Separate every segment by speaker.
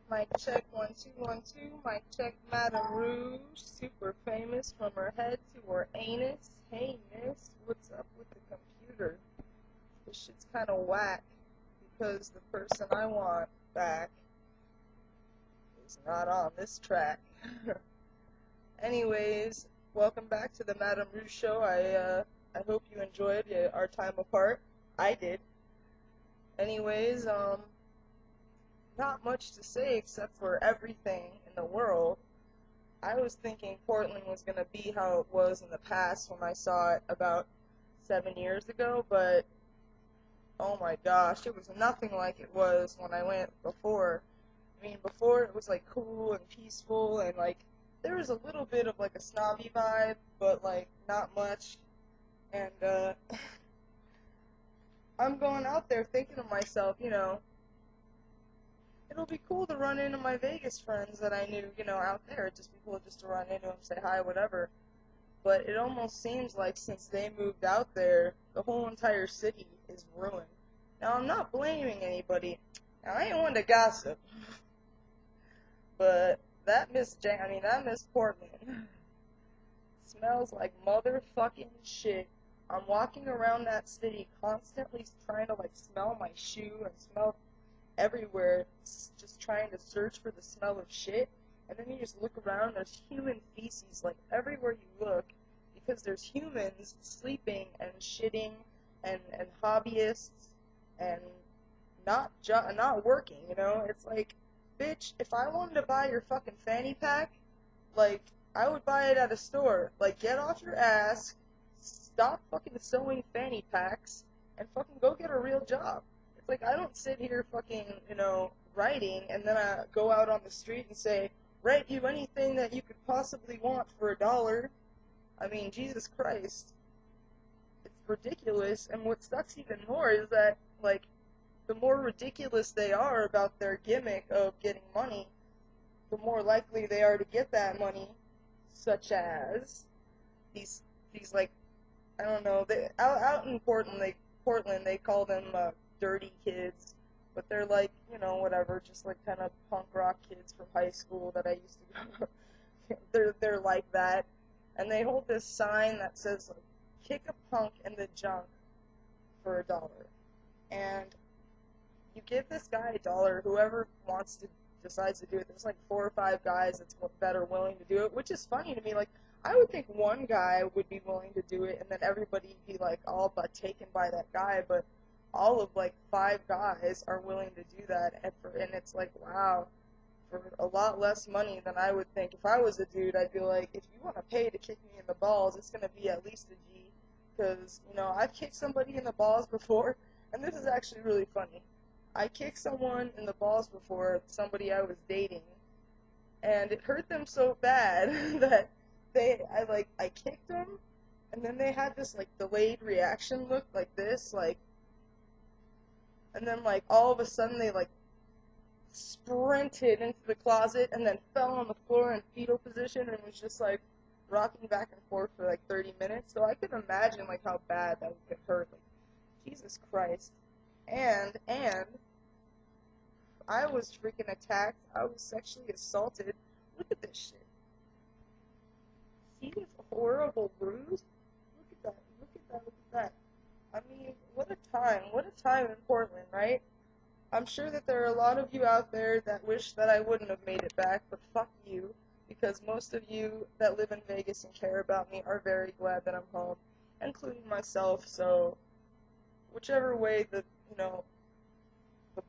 Speaker 1: Mic check 1 2 1 2. Mic check Madame Rouge, super famous from her head to her anus. Hey miss, what's up with the computer? This shit's kind of whack because the person I want back is not on this track. Anyways, welcome back to the Madame Rouge show. I hope you enjoyed our time apart. I did. Anyways, not much to say except for everything in the world. I was thinking Portland was going to be how it was in the past when I saw it about 7 years ago, but oh my gosh, it was nothing like it was when I went before. I mean, before it was like cool and peaceful and like there was a little bit of like a snobby vibe, but like not much. And I'm going out there thinking to myself, it'll be cool to run into my Vegas friends that I knew, out there. It'd just be cool just to run into them, say hi, whatever. But it almost seems like since they moved out there, the whole entire city is ruined. Now, I'm not blaming anybody. Now, I ain't one to gossip. But that Miss Portland smells like motherfucking shit. I'm walking around that city constantly trying to, like, smell my shoe and smell everywhere, just trying to search for the smell of shit, and then you just look around, there's human feces, like, everywhere you look, because there's humans sleeping and shitting, and hobbyists, and not working, it's like, bitch, if I wanted to buy your fucking fanny pack, like, I would buy it at a store, like, get off your ass, stop fucking sewing fanny packs, and fucking go get a real job. Like, I don't sit here fucking, writing, and then I go out on the street and say, write you anything that you could possibly want for $1. I mean, Jesus Christ. It's ridiculous, and what sucks even more is that, like, the more ridiculous they are about their gimmick of getting money, the more likely they are to get that money, such as these like, I don't know, out in Portland, they call them, dirty kids, but they're like, whatever, just like kind of punk rock kids from high school that I used to go. They're like that, and they hold this sign that says, like, kick a punk in the junk for $1, and you give this guy $1, whoever decides to do it. There's like 4 or 5 guys that are willing to do it, which is funny to me. Like, I would think one guy would be willing to do it, and then everybody would be like all but taken by that guy, but all of like 5 guys are willing to do that, and it's like, wow, for a lot less money than I would think. If I was a dude, I'd be like, if you want to pay to kick me in the balls, it's going to be at least a G, because, I've kicked somebody in the balls before, and this is actually really funny. I kicked someone in the balls before, somebody I was dating, and it hurt them so bad that I kicked them, and then they had this, like, delayed reaction look like this, like, and then, like, all of a sudden they, like, sprinted into the closet and then fell on the floor in fetal position and was just, like, rocking back and forth for, like, 30 minutes. So I can imagine, like, how bad that would hurt. Like, Jesus Christ. And I was freaking attacked. I was sexually assaulted. Look at this shit. See this horrible bruise? Look at that. Look at that. Look at that. I mean, what a time. What a time in Portland, right? I'm sure that there are a lot of you out there that wish that I wouldn't have made it back, but fuck you, because most of you that live in Vegas and care about me are very glad that I'm home, including myself, so whichever way the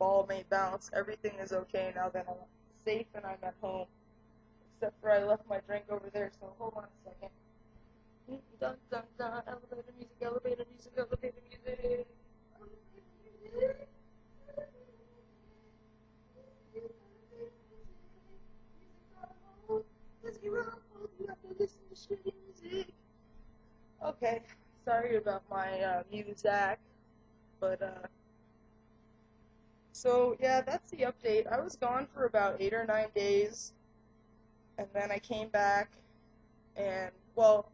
Speaker 1: ball may bounce, everything is okay now that I'm safe and I'm at home, except for I left my drink over there, so hold on a second. Dun, dun, dun, elevator music, elevator music, elevator music. Okay, sorry about my music, but so yeah, that's the update. I was gone for about 8 or 9 days, and then I came back, and well,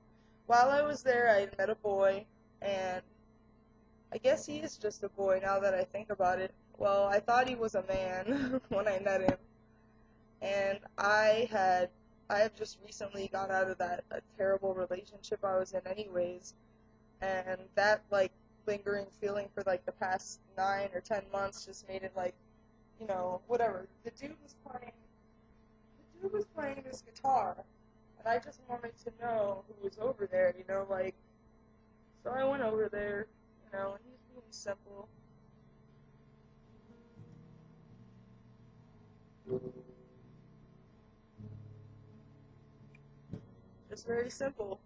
Speaker 1: while I was there, I met a boy, and I guess he is just a boy now that I think about it. Well, I thought he was a man when I met him, and I have just recently got out of a terrible relationship I was in anyways, and that, like, lingering feeling for, like, the past 9 or 10 months just made it, like, whatever. The dude was playing this guitar, and I just wanted to know who was over there, like, so I went over there, and he was being simple. Just very simple.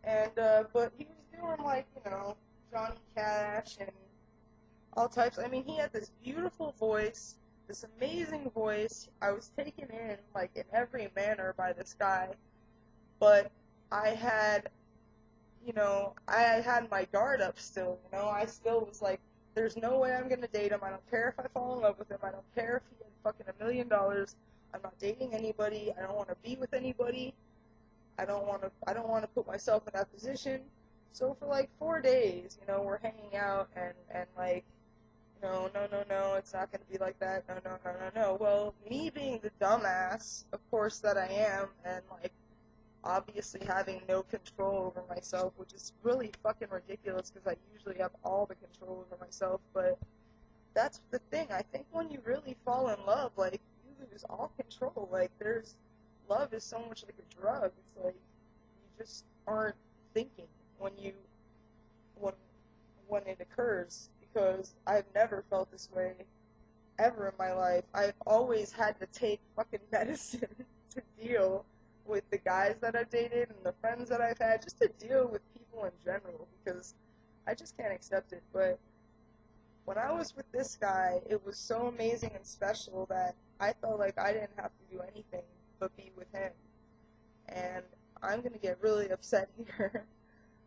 Speaker 1: And, but he was doing, like, Johnny Cash and all types. I mean, he had this beautiful voice, this amazing voice. I was taken in, like, in every manner by this guy, but I had, I had my guard up still, I still was like, there's no way I'm gonna date him. I don't care if I fall in love with him. I don't care if he had fucking $1 million. I'm not dating anybody. I don't want to be with anybody. I don't want to put myself in that position. So for like 4 days, we're hanging out and like, no, it's not going to be like that. No. Well, me being the dumbass, of course that I am, and like obviously having no control over myself, which is really fucking ridiculous because I usually have all the control over myself, but that's the thing. I think when you really fall in love, like, you lose all control. Like, love is so much like a drug. It's like, you just aren't thinking when when it occurs, because I've never felt this way ever in my life. I've always had to take fucking medicine to deal with the guys that I've dated and the friends that I've had, just to deal with people in general, because I just can't accept it. But when I was with this guy, it was so amazing and special that I felt like I didn't have to do anything but be with him. And I'm going to get really upset here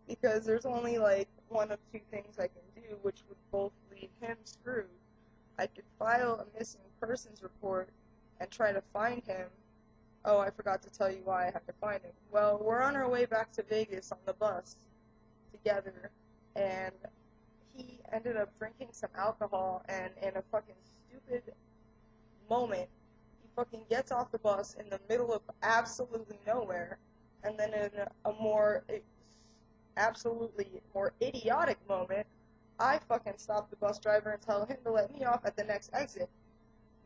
Speaker 1: because there's only like one of two things I can do, which would both leave him screwed. I could file a missing persons report and try to find him. Oh, I forgot to tell you why I have to find him. Well, we're on our way back to Vegas on the bus together, and he ended up drinking some alcohol, and in a fucking stupid moment, he fucking gets off the bus in the middle of absolutely nowhere, and then in a absolutely more idiotic moment, I fucking stop the bus driver and tell him to let me off at the next exit.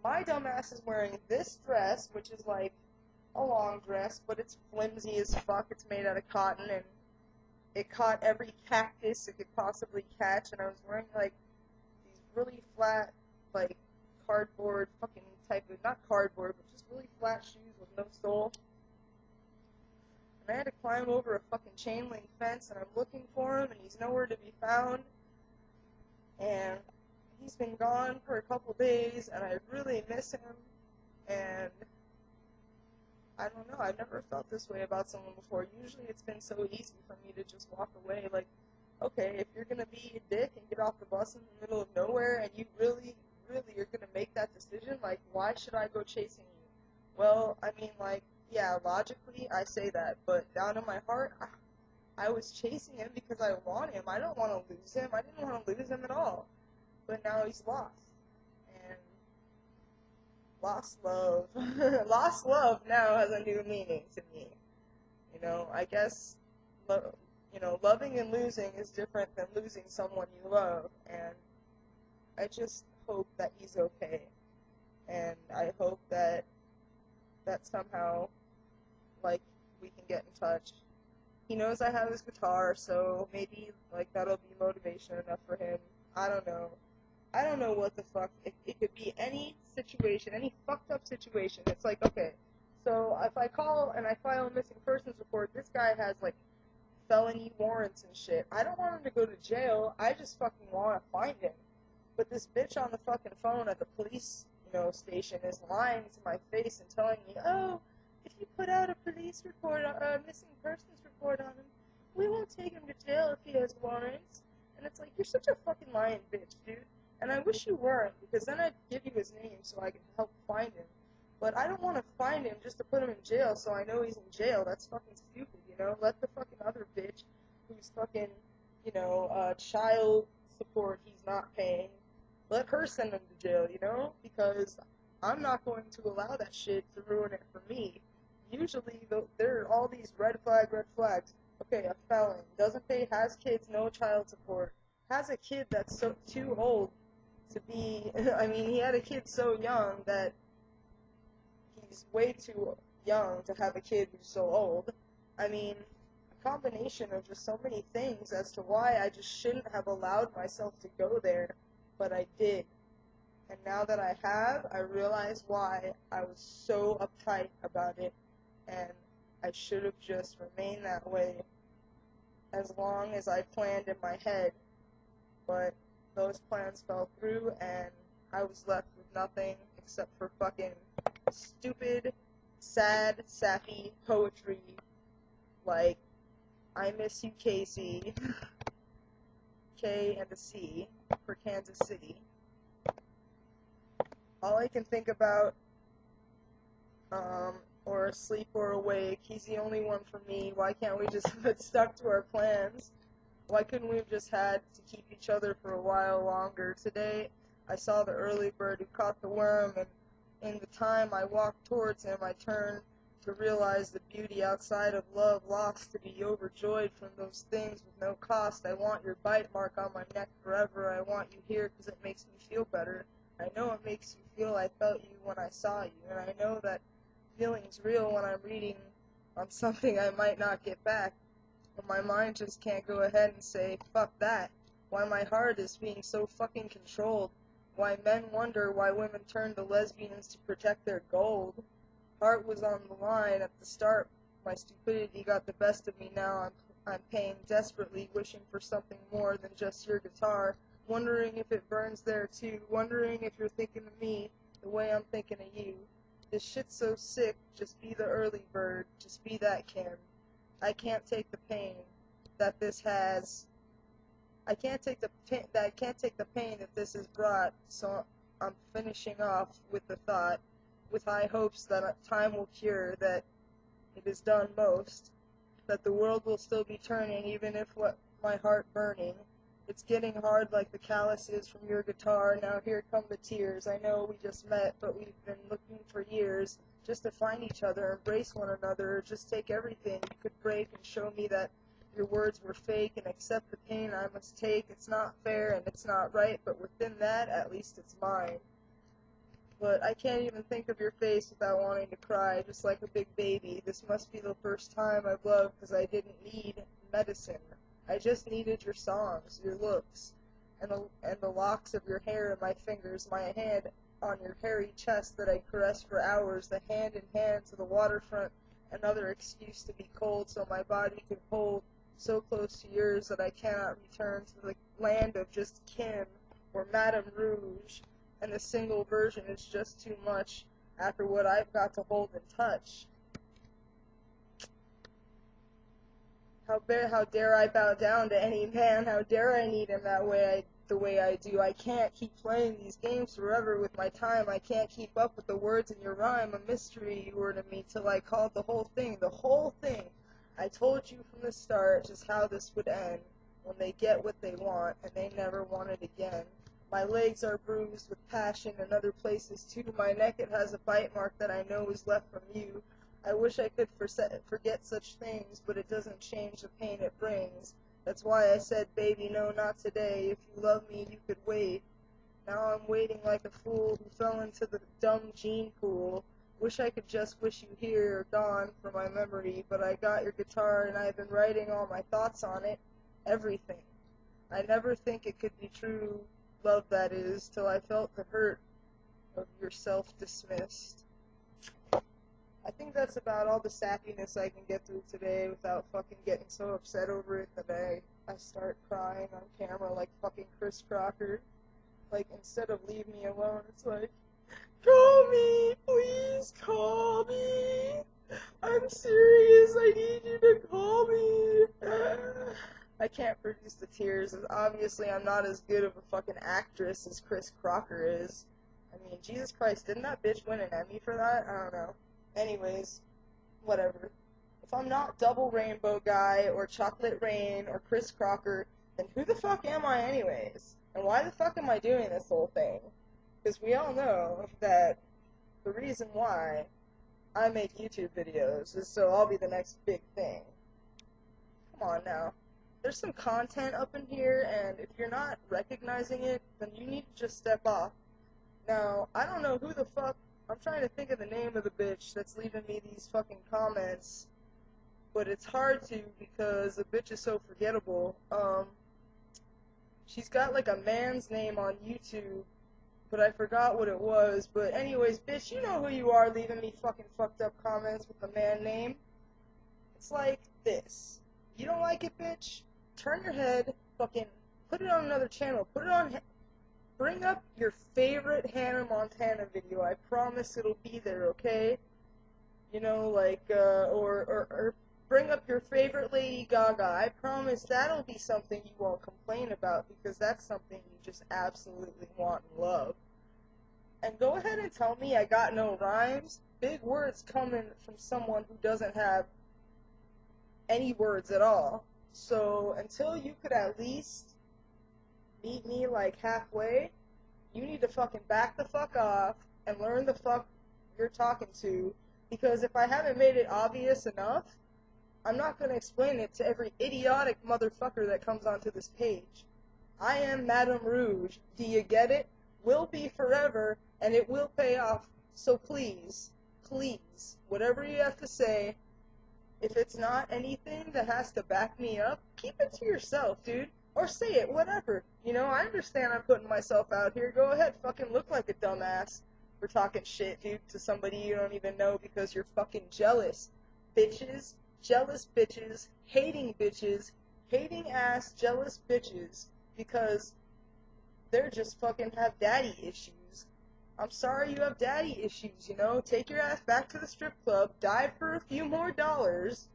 Speaker 1: My dumbass is wearing this dress, which is like a long dress, but it's flimsy as fuck. It's made out of cotton, and it caught every cactus it could possibly catch, and I was wearing like these really flat, like cardboard fucking type of, not cardboard, but just really flat shoes with no sole. And I had to climb over a fucking chain link fence, and I'm looking for him, and he's nowhere to be found. And he's been gone for a couple days, and I really miss him. And I don't know, I've never felt this way about someone before. Usually it's been so easy for me to just walk away. Like, okay, if you're gonna be a dick and get off the bus in the middle of nowhere, and you really are gonna make that decision, like, why should I go chasing you? Well, I mean, like, yeah, logically I say that, but down in my heart, I was chasing him because I want him. I don't want to lose him. I didn't want to lose him at all. But now he's lost. And lost love. Lost love now has a new meaning to me. I guess, loving and losing is different than losing someone you love. And I just hope that he's okay. And I hope that somehow, like, we can get in touch. He knows I have his guitar, so maybe, like, that'll be motivation enough for him. I don't know. I don't know what the fuck. It could be any situation, any fucked up situation. It's like, okay, so if I call and I file a missing persons report, this guy has, like, felony warrants and shit. I don't want him to go to jail. I just fucking want to find him. But this bitch on the fucking phone at the police, station is lying to my face and telling me, oh, if you put out a police report, a missing persons report on him, we won't take him to jail if he has warrants. And it's like, you're such a fucking lying bitch, dude. And I wish you weren't, because then I'd give you his name so I could help find him. But I don't want to find him just to put him in jail so I know he's in jail. That's fucking stupid, Let the fucking other bitch who's fucking, child support he's not paying, let her send him to jail, because I'm not going to allow that shit to ruin it for me. Usually, there are all these red flags. Okay, a felon, doesn't pay, has kids, no child support, has a kid that's so too old to be, I mean, he had a kid so young that he's way too young to have a kid who's so old. I mean, a combination of just so many things as to why I just shouldn't have allowed myself to go there, but I did. And now that I have, I realize why I was so uptight about it, and I should have just remained that way as long as I planned in my head. But those plans fell through, and I was left with nothing except for fucking stupid, sad, sappy poetry like I Miss You Casey, K and a C for Kansas City. All I can think about, or asleep or awake, he's the only one for me. Why can't we just get stuck to our plans? Why couldn't we have just had to keep each other for a while longer? Today, I saw the early bird who caught the worm, and in the time I walked towards him, I turned to realize the beauty outside of love, lost to be overjoyed from those things with no cost. I want your bite mark on my neck forever. I want you here because it makes me feel better. I know it makes you feel I felt you when I saw you, and I know that feeling's real when I'm reading on something I might not get back. But my mind just can't go ahead and say, fuck that. Why my heart is being so fucking controlled. Why men wonder why women turn to lesbians to protect their gold. Heart was on the line at the start. My stupidity got the best of me now. I'm paying desperately, wishing for something more than just your guitar. Wondering if it burns there too. Wondering if you're thinking of me the way I'm thinking of you. This shit's so sick. Just be the early bird. Just be that Kim. I can't take the pain that this has. I can't take the pain that this has brought. So I'm finishing off with the thought, with high hopes that time will cure, that it is done most, that the world will still be turning, even if what my heart burning. It's getting hard like the calluses from your guitar. Now here come the tears. I know we just met, but we've been looking for years. Just to find each other, embrace one another, or just take everything you could break and show me that your words were fake and accept the pain I must take. It's not fair and it's not right, but within that, at least it's mine. But I can't even think of your face without wanting to cry, just like a big baby. This must be the first time I've loved because I didn't need medicine. I just needed your songs, your looks, and the locks of your hair in my fingers, my hand on your hairy chest that I caressed for hours, the hand in hand to the waterfront, another excuse to be cold so my body could hold so close to yours that I cannot return to the land of just Kim or Madame Rouge, and the single version is just too much after what I've got to hold and touch. How dare I bow down to any man? How dare I need him the way I do? I can't keep playing these games forever with my time. I can't keep up with the words in your rhyme. A mystery you were to me till I called the whole thing. I told you from the start just how this would end when they get what they want and they never want it again. My legs are bruised with passion and other places too. My neck, it has a bite mark that I know is left from you. I wish I could forget such things, but it doesn't change the pain it brings. That's why I said, baby, no, not today. If you love me, you could wait. Now I'm waiting like a fool who fell into the dumb gene pool. Wish I could just wish you here or gone from my memory, but I got your guitar and I've been writing all my thoughts on it. Everything. I never think it could be true, love that is, till I felt the hurt of your self-dismissed. I think that's about all the sappiness I can get through today without fucking getting so upset over it that I start crying on camera like fucking Chris Crocker. Like, instead of leave me alone, it's like, call me, please call me. I'm serious, I need you to call me. I can't produce the tears. Obviously, I'm not as good of a fucking actress as Chris Crocker is. I mean, Jesus Christ, didn't that bitch win an Emmy for that? I don't know. Anyways, whatever. If I'm not Double Rainbow Guy or Chocolate Rain or Chris Crocker, then who the fuck am I anyways? And why the fuck am I doing this whole thing? Because we all know that the reason why I make YouTube videos is so I'll be the next big thing. Come on now. There's some content up in here, and if you're not recognizing it, then you need to just step off. Now, I don't know who the fuck, I'm trying to think of the name of the bitch that's leaving me these fucking comments, but it's hard to because the bitch is so forgettable. She's got like a man's name on YouTube, but I forgot what it was. But anyways, bitch, you know who you are leaving me fucking fucked up comments with the man name. It's like this. You don't like it, bitch? Turn your head, fucking put it on another channel. Put it on, bring up your favorite Hannah Montana video. I promise it'll be there, okay? You know, like, or bring up your favorite Lady Gaga. I promise that'll be something you won't complain about because that's something you just absolutely want and love. And go ahead and tell me I got no rhymes. Big words coming from someone who doesn't have any words at all. So until you could at least meet me like halfway, you need to fucking back the fuck off and learn the fuck you're talking to, because if I haven't made it obvious enough, I'm not going to explain it to every idiotic motherfucker that comes onto this page. I am Madame Rouge. Do you get it? Will be forever, and it will pay off. So please, please, whatever you have to say, if it's not anything that has to back me up, keep it to yourself, dude. Or say it, whatever. You know, I understand I'm putting myself out here. Go ahead, fucking look like a dumbass for talking shit, dude, to somebody you don't even know because you're fucking jealous. Bitches, jealous bitches, hating ass, jealous bitches, because they're just fucking have daddy issues. I'm sorry you have daddy issues, you know? Take your ass back to the strip club, dive for a few more dollars,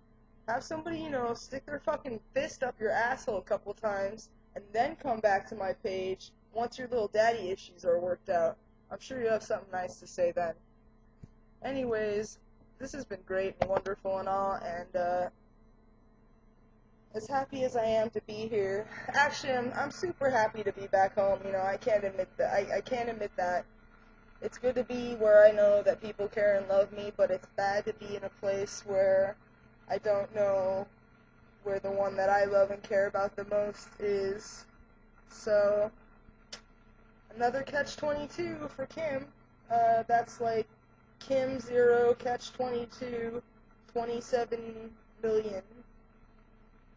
Speaker 1: have somebody, you know, stick their fucking fist up your asshole a couple times, and then come back to my page once your little daddy issues are worked out. I'm sure you have something nice to say then. Anyways, this has been great and wonderful and all, and, as happy as I am to be here, actually, I'm super happy to be back home, you know, I can't admit that, I can't admit that. It's good to be where I know that people care and love me, but it's bad to be in a place where I don't know where the one that I love and care about the most is. So, another catch-22 for Kim. That's like Kim 0, catch-22, 27 million,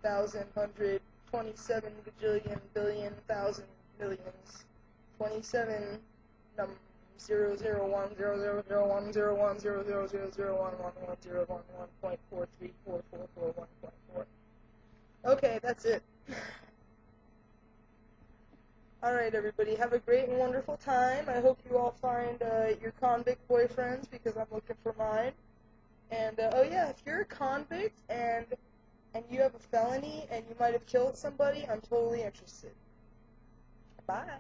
Speaker 1: thousand, hundred, 27 bajillion, billion, thousand, millions, 27 0 0 1 0 0 0 1 0 1 0 0 0 0 1 1 1 0 1 1.43444 1.4. Okay, that's it. Alright, everybody, have a great and wonderful time. I hope you all find your convict boyfriends, because I'm looking for mine. And, oh yeah, if you're a convict and you have a felony and you might have killed somebody, I'm totally interested. Bye.